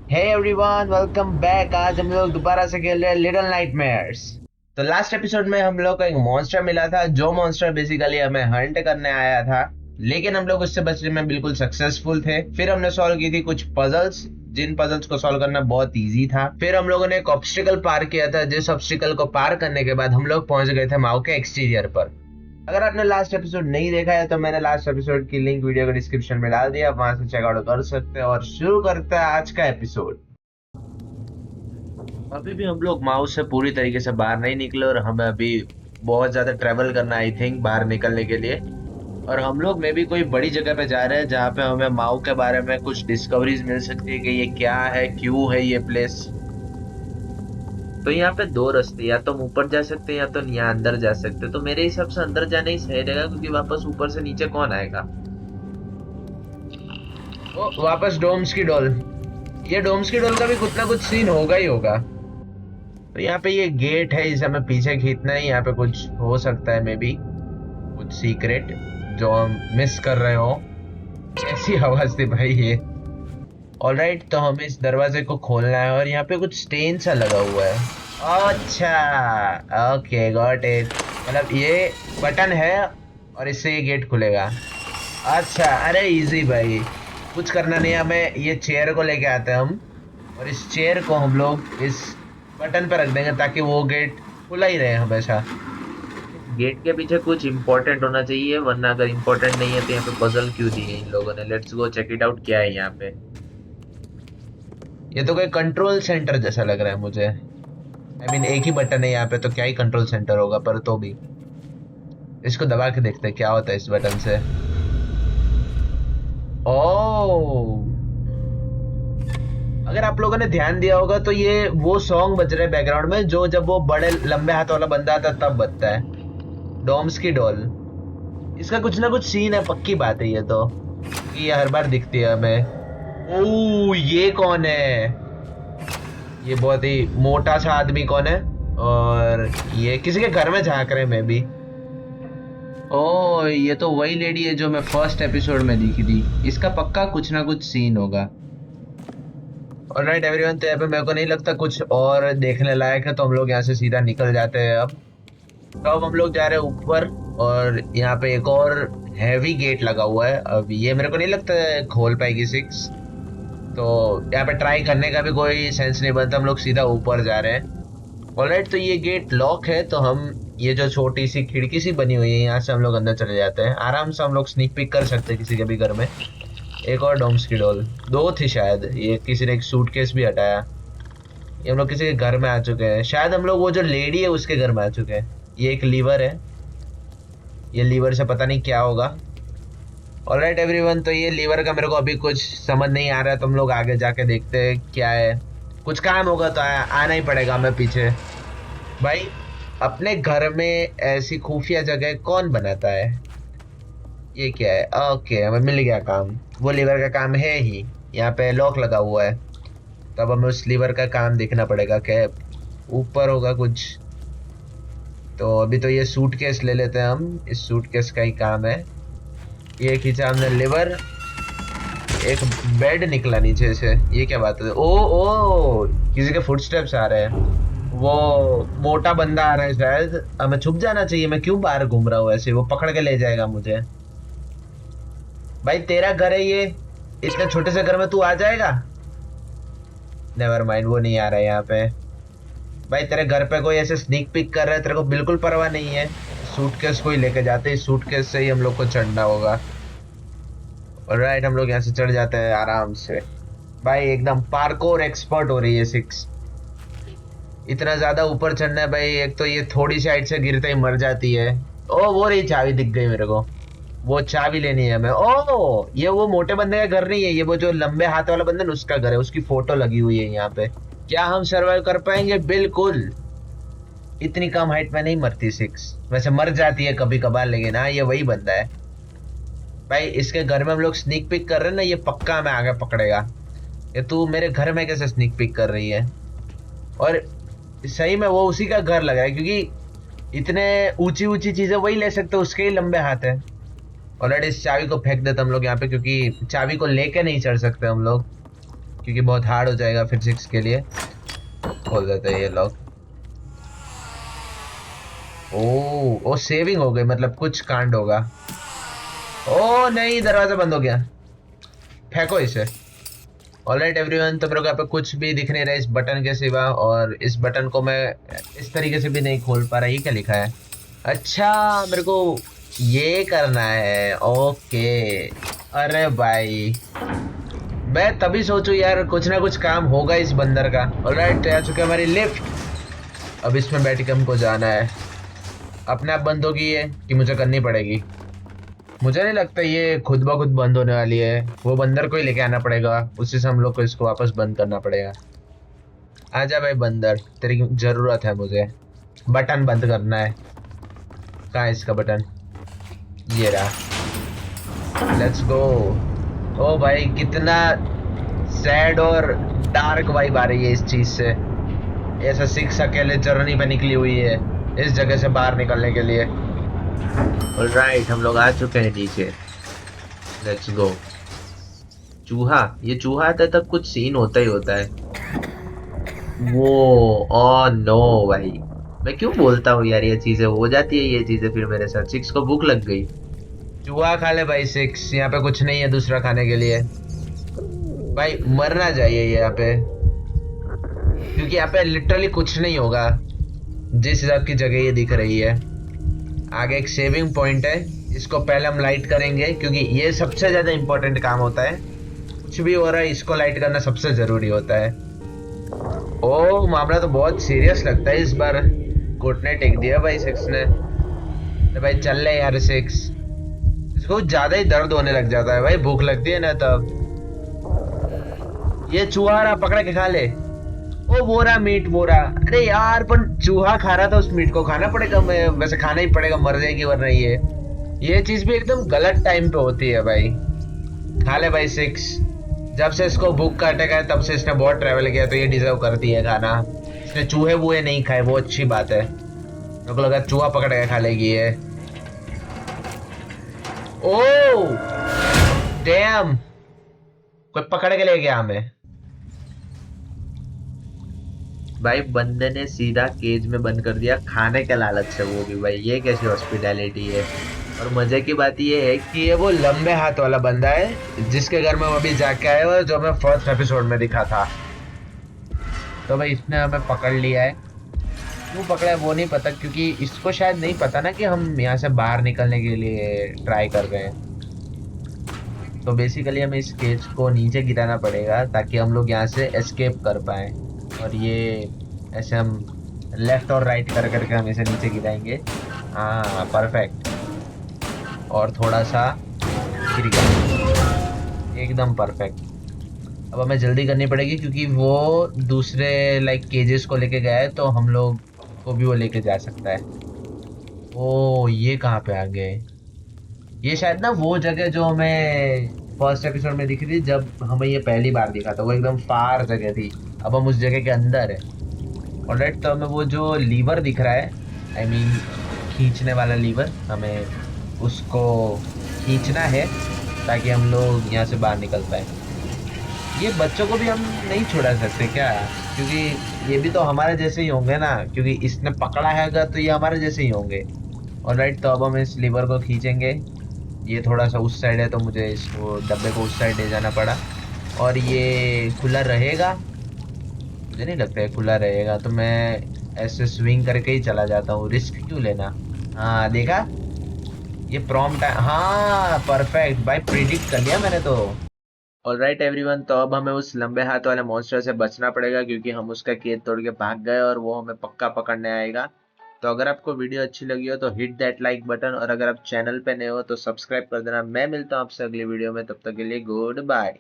Hey everyone, welcome back. आज हम लोग दोबारा से खेल रहे हैं लिटिल नाइटमेयर्स। तो लास्ट एपिसोड में हम लोग को एक मॉन्स्टर मिला था, जो मॉन्स्टर बेसिकली हमें हंट करने आया था। लेकिन हम लोग उससे बचने में बिल्कुल सक्सेसफुल थे। फिर हमने सॉल्व की थी कुछ पजल्स, जिन पजल्स को सॉल्व करना बहुत इजी था। फिर हम लोगों ने एक ऑब्स्टिकल पार किया था, जिस ऑब्स्टिकल को पार करने के बाद हम लोग पहुंच गए थे माओ के एक्सटीरियर पर। अगर आपने लास्ट एपिसोड नहीं देखा है तो मैंने लास्ट एपिसोड की लिंक वीडियो के डिस्क्रिप्शन में डाल दिया, आप वहां से चेकआउट कर सकते हैं। और शुरू करते हैं आज का एपिसोड। अभी भी हम लोग माउस से पूरी तरीके से बाहर नहीं निकले और हमें अभी बहुत ज्यादा ट्रेवल करना आई थिंक बाहर निकलने के लिए। और हम लोग में भी कोई बड़ी जगह पे जा रहे हैं जहाँ पे हमें माउ के बारे में कुछ डिस्कवरीज मिल सकती है कि ये क्या है, क्यों है ये प्लेस। तो यहाँ पे दो रास्ते, या तो हम ऊपर जा सकते हैं या तो यहाँ अंदर जा सकते हैं। तो मेरे हिसाब से अंदर जाना ही सही रहेगा, क्योंकि वापस ऊपर से नीचे कौन आएगा। ओ, वापस डोम्स की डोल। ये डोम्स की डोल का भी कुछ ना कुछ सीन होगा ही होगा। तो यहाँ पे ये गेट है, इसे हमें पीछे खींचना है। यहाँ पे कुछ हो सकता है, मे बी कुछ सीक्रेट जो हम मिस कर रहे हो। कैसी आवाज थी भाई ये। ऑलराइट, तो हमें इस दरवाजे को खोलना है और यहाँ पे कुछ स्टेन सा लगा हुआ है। अच्छा, ओके, गॉट इट। मतलब ये बटन है और इससे ये गेट खुलेगा। अच्छा, अरे इजी भाई, कुछ करना नहीं है हमें। ये चेयर को लेके आते हैं हम, और इस चेयर को हम लोग इस बटन पे रख देंगे ताकि वो गेट खुला ही रहे हमेशा। गेट के पीछे कुछ इंपॉर्टेंट होना चाहिए, वरना अगर इंपॉर्टेंट नहीं है तो यहाँ पे पजल क्यों दी है इन लोगों ने। Let's go check it out, क्या है यहाँ पे। ये तो कोई कंट्रोल सेंटर जैसा लग रहा है मुझे। आई मीन एक ही बटन है यहाँ पे, तो क्या ही कंट्रोल सेंटर होगा, पर तो भी इसको दबा के देखते हैं क्या होता है इस बटन से। ओह, अगर आप लोगों ने ध्यान दिया होगा तो ये वो सॉन्ग बज रहा है बैकग्राउंड में, जो जब वो बड़े लंबे हाथ वाला बंदा आता है तब बजता है। डॉम्स की डॉल। इसका कुछ ना कुछ सीन है, पक्की बात है ये तो, कि ये हर बार दिखती है हमें। ओह, ये कौन है? ये बहुत ही मोटा सा आदमी कौन है? और ये किसी के घर में झांक रहे हैं मे बी। ओह, ये तो वही लेडी है जो मैं फर्स्ट एपिसोड में दिखी थी। इसका पक्का कुछ ना कुछ सीन होगा। ऑलराइट एवरीवन, तो यहाँ पे मेरे को नहीं लगता कुछ और देखने लायक है, तो हम लोग यहाँ से सीधा निकल जाते हैं अब। तो अब हम लोग जा रहे हैं ऊपर, और यहाँ पे एक और हैवी गेट लगा हुआ है। अब ये मेरे को नहीं लगता है खोल पाएगी सिक्स, तो यहाँ पे ट्राई करने का भी कोई सेंस नहीं बनता। हम लोग सीधा ऊपर जा रहे हैं। ऑलराइट, तो ये गेट लॉक है, तो हम ये जो छोटी सी खिड़की सी बनी हुई है, यहाँ से हम लोग अंदर चले जाते हैं। आराम से हम लोग स्नीक पिक कर सकते हैं किसी के भी घर में। एक और डोम्स की डॉल, दो थी शायद। ये किसी ने एक सूटकेस भी हटाया। ये हम लोग किसी के घर में आ चुके हैं। शायद हम लोग वो जो लेडी है उसके घर में आ चुके हैं। ये एक लीवर है, ये लीवर से पता नहीं क्या होगा। ऑलराइट एवरीवन, तो ये लीवर का मेरे को अभी कुछ समझ नहीं आ रहा है, तो हम लोग आगे जाके देखते हैं क्या है। कुछ काम होगा तो आना ही पड़ेगा हमें पीछे। भाई, अपने घर में ऐसी खुफिया जगह कौन बनाता है? ये क्या है? ओके, हमें मिल गया काम। वो लीवर का काम है ही। यहाँ पे लॉक लगा हुआ है, तब हमें उस लीवर का काम देखना पड़ेगा। क्या ऊपर होगा कुछ? तो अभी तो ये सूटकेस ले लेते हैं हम, इस सूटकेस का ही काम है। ये खींचा हमने लीवर। एक बेड निकला नीचे से, ये क्या बात है? ओ ओ, किसी के फुटस्टेप्स आ रहे हैं। वो मोटा बंदा आ रहा है शायद। हमें छुप जाना चाहिए। मैं क्यों बाहर घूम रहा हूँ ऐसे? वो पकड़ के ले जाएगा मुझे। भाई, तेरा घर है ये, इतने छोटे से घर में तू आ जाएगा? नेवर माइंड, वो नहीं आ रहा है यहाँ पे। भाई, तेरे घर पे कोई ऐसे स्नीक पिक कर रहा है, तेरे को बिल्कुल परवाह नहीं है। सूटकेस को ही लेके जाते हैं, सूटकेस से ही हम लोग को चढ़ना होगा। ऑलराइट, हम लोग यहाँ से चढ़ जाते हैं आराम से। भाई, एकदम पार्कोर एक्सपर्ट हो रही है सिक्स। इतना ज्यादा ऊपर चढ़ना है भाई। एक तो ये थोड़ी सी हाइट से गिरते ही मर जाती है। ओ, वो रही चाबी, दिख गई मेरे को। वो चाबी लेनी है हमें। ओ, ये वो मोटे बंदे का घर नहीं है, ये वो जो लंबे हाथ वाला बंदा है उसका घर है। उसकी फोटो लगी हुई है यहाँ पे। क्या हम सरवाइव कर पाएंगे? बिल्कुल। इतनी कम हाइट में नहीं मरती सिक्स, वैसे मर जाती है कभी कभार, लेकिन हाँ, ये वही बंदा है। भाई, इसके घर में हम लोग स्नीक पिक कर रहे हैं ना, ये पक्का हमें आगे पकड़ेगा। ये तू मेरे घर में कैसे स्नीक पिक कर रही है? और सही में वो उसी का घर लग रहा है, क्योंकि इतने ऊंची ऊंची चीजें वही ले सकते, उसके ही लंबे हाथ है। ऑलरेडी इस चाबी को फेंक देते हम लोग यहाँ पे, क्योंकि चाबी को लेके नहीं चढ़ सकते हम लोग। क्योंकि बहुत हार्ड हो जाएगा फिजिक्स के लिए। खोल देते हैं ये लॉक। ओ सेविंग हो गई, मतलब कुछ कांड होगा। ओ नहीं, दरवाजा बंद हो गया। फेंको इसे। ऑलराइट एवरीवन, तो मेरे को यहाँ पे कुछ भी दिख नहीं रहा है इस बटन के सिवा, और इस बटन को मैं इस तरीके से भी नहीं खोल पा रहा। ये क्या लिखा है? अच्छा, मेरे को ये करना है। ओके। अरे भाई, मैं तभी सोचू यार कुछ ना कुछ काम होगा इस बंदर का। ऑलराइट, आ चुकी है हमारी लिफ्ट। अब इसमें बैठ के हमको जाना है। अपने आप बंद होगी ये कि मुझे करनी पड़ेगी? मुझे नहीं लगता ये खुद ब खुद बंद होने वाली है। वो बंदर को ही लेके आना पड़ेगा, उसी से हम लोग को इसको वापस बंद करना पड़ेगा। आजा भाई बंदर, तेरी जरूरत है मुझे। बटन बंद करना है। कहाँ है इसका बटन? ये रहा। Let's go. ओ भाई, कितना सैड और डार्क वाइब आ रही है इस चीज से। ऐसा सिक्स अकेले जर्नी पे निकली हुई है इस जगह से बाहर निकलने के लिए। ऑलराइट, हम लोग आ चुके हैं नीचे। Let's go. चूहा, ये चूहा आता तक कुछ सीन होता ही होता है। वो, ओ नो भाई, मैं क्यों बोलता हूँ यार, ये चीजें हो जाती है, ये चीजें फिर मेरे साथ। सिक्स को भूख लग गई। चूहा खा ले भाई सिक्स, यहाँ पे कुछ नहीं है दूसरा खाने के लिए। भाई मरना चाहिए यहाँ पे, क्योंकि यहाँ पे लिटरली कुछ नहीं होगा जिस हिसाब की जगह ये दिख रही है। आगे एक सेविंग पॉइंट है, इसको पहले हम लाइट करेंगे क्योंकि ये सबसे ज्यादा इंपॉर्टेंट काम होता है। कुछ भी हो रहा है, इसको लाइट करना सबसे जरूरी होता है। ओ, मामला तो बहुत सीरियस लगता है इस बार। घुटने टेक दिया भाई सिक्स ने। तो भाई चल ले यार सिक्स। इसको ज्यादा ही दर्द होने लग जाता है भाई, भूख लगती है ना तब। ये चूहा रहा, पकड़ के खा ले। ओ वो रहा मीट, वो रहा। अरे यार, पर चूहा खा रहा था, उस मीट को खाना पड़ेगा। मैं वैसे खाना ही पड़ेगा, मर जाएगी वरना ये चीज भी एकदम गलत टाइम पे होती है भाई। खा ले भाई सिक्स। जब से इसको भूख काटेगा तब से इसने बहुत ट्रैवल किया, तो ये डिजर्व करती है खाना। इसने चूहे वूहे नहीं खाए, वो अच्छी बात है। मेरे को लगा चूहा पकड़ के खा लेगी ये। ओ डैम, कोई पकड़ के ले गया हमें। भाई बंदे ने सीधा केज में बंद कर दिया, खाने के लालच से, वो भी भाई। ये कैसी हॉस्पिटैलिटी है? और मजे की बात ये है कि ये वो लंबे हाथ वाला बंदा है जिसके घर में हम अभी जाके आए और जो हमें फर्स्ट एपिसोड में दिखा था। तो भाई इसने हमें पकड़ लिया है। क्यों पकड़ा है वो नहीं पता, क्योंकि इसको शायद नहीं पता ना कि हम यहाँ से बाहर निकलने के लिए ट्राई कर रहे हैं। तो बेसिकली हमें इस केज को नीचे गिराना पड़ेगा ताकि हम लोग यहाँ से एस्केप कर पाए। और ये ऐसे हम लेफ्ट और राइट कर करके हम इसे नीचे गिराएंगे। हाँ परफेक्ट। और थोड़ा सा गिर गया, एकदम परफेक्ट। अब हमें जल्दी करनी पड़ेगी क्योंकि वो दूसरे लाइक केजेस को लेके गया है, तो हम लोग को भी वो लेके जा सकता है। ओ ये कहाँ पे आ गए? ये शायद ना वो जगह जो हमें फर्स्ट एपिसोड में दिखी थी, जब हमें ये पहली बार दिखा था, वो एकदम फार जगह थी। अब हम उस जगह के अंदर है। ऑलराइट, तो हमें वो जो लीवर दिख रहा है, आई मीन खींचने वाला लीवर, हमें उसको खींचना है ताकि हम लोग यहाँ से बाहर निकल पाए। ये बच्चों को भी हम नहीं छुड़ा सकते क्या? क्योंकि ये भी तो हमारे जैसे ही होंगे ना, क्योंकि इसने पकड़ा हैगा तो ये हमारे जैसे ही होंगे। ऑलराइट, तो अब हम इस लीवर को खींचेंगे। ये थोड़ा सा उस साइड है तो मुझे इसको डब्बे को उस साइड ले जाना पड़ा। और ये खुला रहेगा? मुझे नहीं लगता है खुला रहेगा, तो मैं ऐसे स्विंग करके ही चला जाता हूँ, रिस्क क्यों लेना। हाँ देखा, ये प्रॉम्प्ट है। हाँ परफेक्ट भाई, प्रिडिक्ट कर लिया मैंने तो। ऑलराइट एवरीवन, तो अब हमें उस लंबे हाथ वाले मॉन्स्टर से बचना पड़ेगा क्योंकि हम उसका केज तोड़ के भाग गए और वो हमें पक्का पकड़ने आएगा। तो अगर आपको वीडियो अच्छी लगी हो तो हिट दैट लाइक बटन, और अगर आप चैनल पे नए हो तो सब्सक्राइब कर देना। मैं मिलता हूँ आपसे अगली वीडियो में, तब तक के लिए गुड बाय।